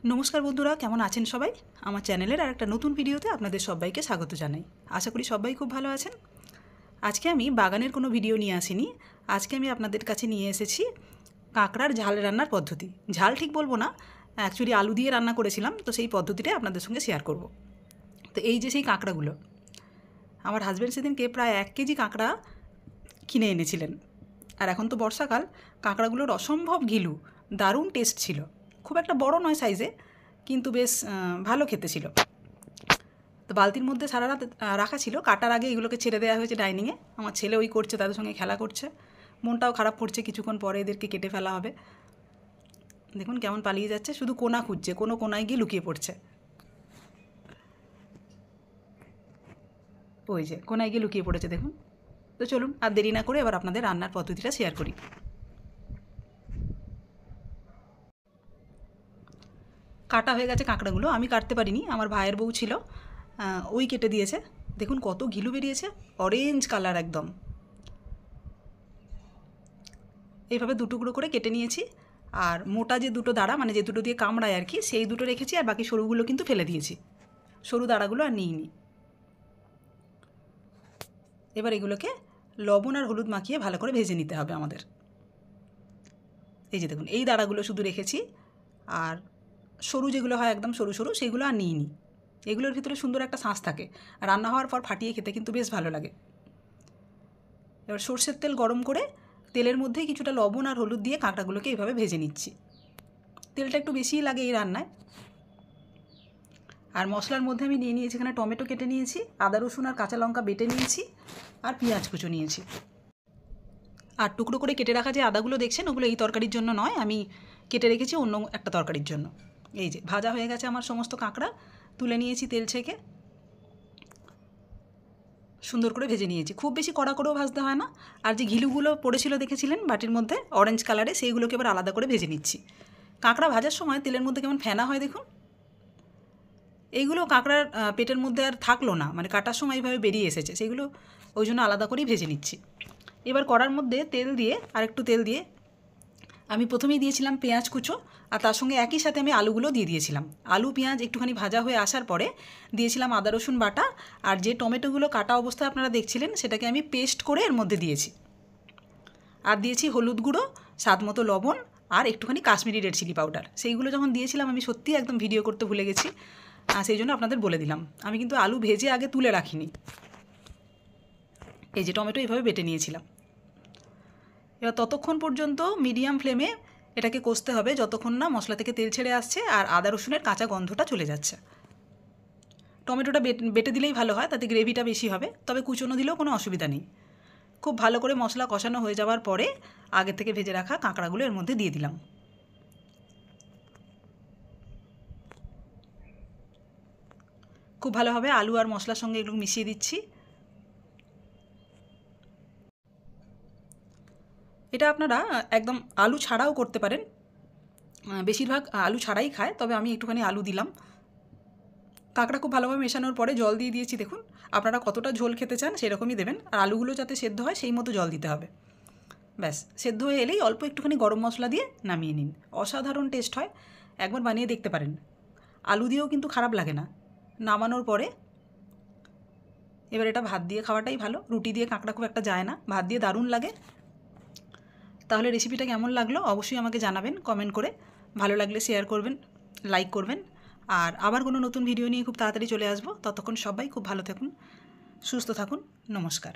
नमस्कार बंधुरा केमन आছেন सबाई आमार चैनेलेर आरेकटा नतून भिडियोते आपनादेर सबाइके स्वागत जानाई। आशा करी सबाई खूब भालो आछेन। आजके आमी बागानेर कोनो भिडियो निये आसिनी। आजके आमी आपनादेर काछे निये एसेछि काँकड़ार झाल रान्नार पद्धति। झाल ठीक बोलबो ना, एक्चुअली आलू दिये रान्ना करेछिलाम, तो सेई पद्धतिटाई आपनादेर संगे शेयार करब। तो एई जे सेई काँकड़ागुलो आमार हाजबेंड सेदिनके प्राय 1 केजी काँकड़ा किने এনেছিলেন। আর এখন তো বর্ষাকাল, কাঁকড়াগুলোর অসম্ভব ঘিলু, দারুণ টেস্ট ছিল। খুব একটা বড় নয় সাইজে, কিন্তু বেশ ভালো খেতে ছিল। তো বালতির মধ্যে সারা রাত রাখা ছিল, কাটার আগে এগুলোকে ছেড়ে দেওয়া হয়েছে ডাইনিংয়ে। আমার ছেলে ওই করছে, তাদের সঙ্গে খেলা করছে। মনটাও খারাপ করছে, কিছুক্ষণ পরে এদেরকে কেটে ফেলা হবে। দেখুন কেমন পালিয়ে যাচ্ছে, শুধু কোনা খুঁজছে, কোনো কোনায় গিয়ে লুকিয়ে পড়ছে। ওই যে কোনায় গিয়ে লুকিয়ে পড়েছে দেখুন। তো চলুন আর দেরি না করে এবার আপনাদের রান্নার পদ্ধতিটা শেয়ার করি। কাটা হয়ে গেছে কাঁকড়াগুলো, আমি কাটতে পারিনি, আমার ভাইয়ের বউ ছিল, ওই কেটে দিয়েছে। দেখুন কত ঘিলু বেরিয়েছে, অরেঞ্জ কালার একদম। এইভাবে দুটুকরো করে কেটে নিয়েছি। আর মোটা যে দুটো দাঁড়া, মানে যে দুটো দিয়ে কামড়ায় আর কি, সেই দুটো রেখেছি, আর বাকি সরুগুলো কিন্তু ফেলে দিয়েছি। সরু দাঁড়াগুলো আর নিইনি। এবার এগুলোকে লবণ আর হলুদ মাখিয়ে ভালো করে ভেজে নিতে হবে আমাদের। এই যে দেখুন এই দাঁড়াগুলো শুধু রেখেছি, আর সরু যেগুলো হয় একদম সরু সরু সেগুলো আর নিইনি। এগুলোর ভিতরে সুন্দর একটা শাঁস থাকে, আর রান্না হওয়ার পর ফাটিয়ে খেতে কিন্তু বেশ ভালো লাগে। এবার সরষের তেল গরম করে তেলের মধ্যেই কিছুটা লবণ আর হলুদ দিয়ে কাঁকড়াগুলোকে এইভাবে ভেজে নিচ্ছি। তেলটা একটু বেশিই লাগে এই রান্নায়। আর মশলার মধ্যে আমি নিয়ে নিয়েছি এখানে টমেটো কেটে নিয়েছি, আদা রসুন আর কাঁচা লঙ্কা বেটে নিয়েছি, আর পেঁয়াজ কুচো নিয়েছি। আর টুকরো করে কেটে রাখা যে আদাগুলো দেখছেন, ওগুলো এই তরকারির জন্য নয়, আমি কেটে রেখেছি অন্য একটা তরকারির জন্য। এই যে ভাজা হয়ে গেছে আমার সমস্ত কাঁকড়া, তুলে নিয়েছি তেল ছেঁকে, সুন্দর করে ভেজে নিয়েছি। খুব বেশি কড়া করেও ভাজতে হয় না। আর যে ঘিলুগুলো পড়েছিল দেখেছিলেন বাটির মধ্যে অরেঞ্জ কালারে, সেইগুলোকে এবার আলাদা করে ভেজে নিচ্ছি। কাঁকড়া ভাজার সময় তেলের মধ্যে কেমন ফেনা হয় দেখুন। এইগুলো কাঁকড়ার পেটের মধ্যে আর থাকলো না, মানে কাটার সময় এইভাবে বেরিয়ে এসেছে, সেইগুলো ওই জন্য আলাদা করেই ভেজে নিচ্ছি। এবার কড়ার মধ্যে তেল দিয়ে, আর একটু তেল দিয়ে আমি প্রথমেই দিয়েছিলাম পেঁয়াজ কুচো, আর তার সঙ্গে একই সাথে আমি আলুগুলো দিয়ে দিয়েছিলাম। আলু পেঁয়াজ একটুখানি ভাজা হয়ে আসার পরে দিয়েছিলাম আদা রসুন বাটা, আর যে টমেটোগুলো কাটা অবস্থায় আপনারা দেখছিলেন সেটাকে আমি পেস্ট করে এর মধ্যে দিয়েছি। আর দিয়েছি হলুদ গুঁড়ো, স্বাদ মতো লবণ, আর একটুখানি কাশ্মীরি রেড চিলি পাউডার। সেইগুলো যখন দিয়েছিলাম আমি সত্যিই একদম ভিডিও করতে ভুলে গেছি, সেই জন্য আপনাদের বলে দিলাম। আমি কিন্তু আলু ভেজে আগে তুলে রাখিনি। এই যে টমেটো এইভাবে বেটে নিয়েছিলাম। এবার ততক্ষণ পর্যন্ত মিডিয়াম ফ্লেমে এটাকে কষতে হবে যতক্ষণ না মশলা থেকে তেল ছেড়ে আসছে আর আদা রসুনের কাঁচা গন্ধটা চলে যাচ্ছে। টমেটোটা বেটে দিলেই ভালো হয়, তাতে গ্রেভিটা বেশি হবে, তবে কুচনো দিলেও কোনো অসুবিধা নেই। খুব ভালো করে মশলা কষানো হয়ে যাওয়ার পরে আগে থেকে ভেজে রাখা কাঁকড়াগুলো এর মধ্যে দিয়ে দিলাম। খুব ভালোভাবে আলু আর মশলার সঙ্গে এগুলো মিশিয়ে দিচ্ছি। এটা আপনারা একদম আলু ছাড়াও করতে পারেন, বেশিরভাগ আলু ছাড়াই খায়, তবে আমি একটুখানি আলু দিলাম। কাঁকড়া খুব ভালোভাবে মেশানোর পরে জল দিয়ে দিয়েছি। দেখুন আপনারা কতটা ঝোল খেতে চান সেরকমই দেবেন, আর আলুগুলো যাতে সেদ্ধ হয় সেই মতো জল দিতে হবে। ব্যাস সেদ্ধ হয়ে এলেই অল্প একটুখানি গরম মশলা দিয়ে নামিয়ে নিন। অসাধারণ টেস্ট হয়, একবার বানিয়ে দেখতে পারেন। আলু দিয়েও কিন্তু খারাপ লাগে না। নামানোর পরে এবার এটা ভাত দিয়ে খাওয়াটাই ভালো, রুটি দিয়ে কাঁকড়া খুব একটা যায় না, ভাত দিয়ে দারুণ লাগে। তাহলে রেসিপিটা কেমন লাগলো অবশ্যই আমাকে জানাবেন কমেন্ট করে। ভালো লাগলে শেয়ার করবেন, লাইক করবেন। আর আবার কোনো নতুন ভিডিও নিয়ে খুব তাড়াতাড়ি চলে আসবো। ততক্ষণ সবাই খুব ভালো থাকুন, সুস্থ থাকুন। নমস্কার।